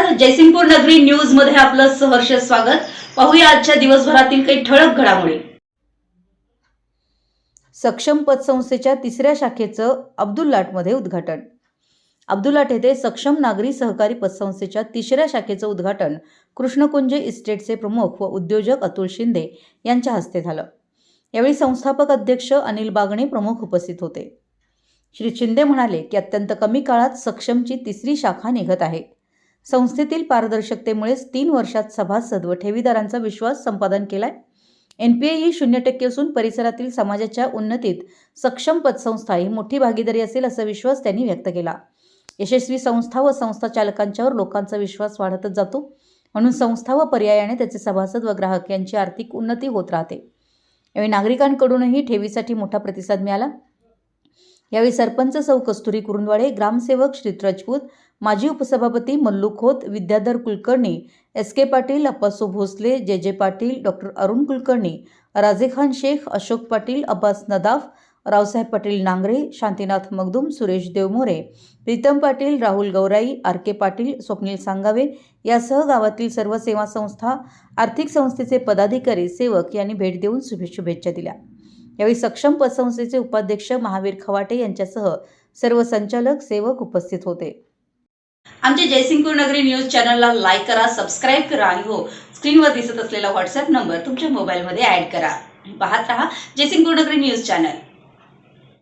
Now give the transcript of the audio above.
नमस्कार, जयसिंगपूर नगरी न्यूज मध्ये आपलं सहर्ष स्वागत। पाहूया आजच्या दिवसभरातील काही ठळक घडामोडी। सक्षम पतसंस्थेच्या तिसऱ्या शाखेचं अब्दुल्लाटमध्ये उद्घाटन। अब्दुल्लाट येथे सक्षम नागरी सहकारी पतसंस्थेच्या तिसऱ्या शाखेचं उद्घाटन कृष्णकुंज इस्टेटचे प्रमुख व उद्योजक अतुल शिंदे यांच्या हस्ते झालं। यावेळी संस्थापक अध्यक्ष अनिल बागणे प्रमुख उपस्थित होते। श्री शिंदे म्हणाले की अत्यंत कमी काळात सक्षमची तिसरी शाखा निघत आहे। संस्थेतील पारदर्शकतेमुळेच 3 वर्षात सभासद व ठेवीदारांचा विश्वास संपादन केलाय। NPA ही 0% असून परिसरातील समाजाच्या उन्नतीत सक्षम पतसंस्था ही मोठी भागीदारी असेल असा विश्वास त्यांनी व्यक्त केला। यशस्वी संस्था व संस्था चालकांच्यावर लोकांचा विश्वास वाढतच जातो, म्हणून संस्था व पर्यायाने त्याचे सभासद व ग्राहक यांची आर्थिक उन्नती होत राहते। यावेळी नागरिकांकडूनही ठेवीसाठी मोठा प्रतिसाद मिळाला। यावेळी सरपंच सौ कस्तुरी कुरुंदवाडे, ग्रामसेवक श्री राजपूत, माजी उपसभापती Mallu Khot, Vidyadhar Kulkarni, SK Patil, Appasu Bhosale, JJ Patil, doctor Arun Kulkarni, Rajekhan Shaikh, Ashok Patil, Abbas Nadaf, Raosaheb Patil Nangare, Shantinath Magdum, Suresh Devmore, Pritam Patil, Rahul Gaurai, RK Patil, Swapnil Sangave यासह गावातील सर्व सेवा संस्था, आर्थिक संस्थेचे पदाधिकारी, सेवक यांनी भेट देऊन शुभेच्छा दिल्या। यावेळी सक्षम पतसंस्थेचे उपाध्यक्ष महावीर खवाटे यांच्यासह सर्व संचालक, सेवक उपस्थित होते। आमच्या जयसिंगपूर नगरी न्यूज चॅनलला लाईक करा, सबस्क्राइब करा आणि हो, स्क्रीनवर दिसत असलेला व्हॉट्सअप नंबर तुमच्या मोबाईलमध्ये ऍड करा। पाहत रहा जयसिंगपूर नगरी न्यूज चॅनल।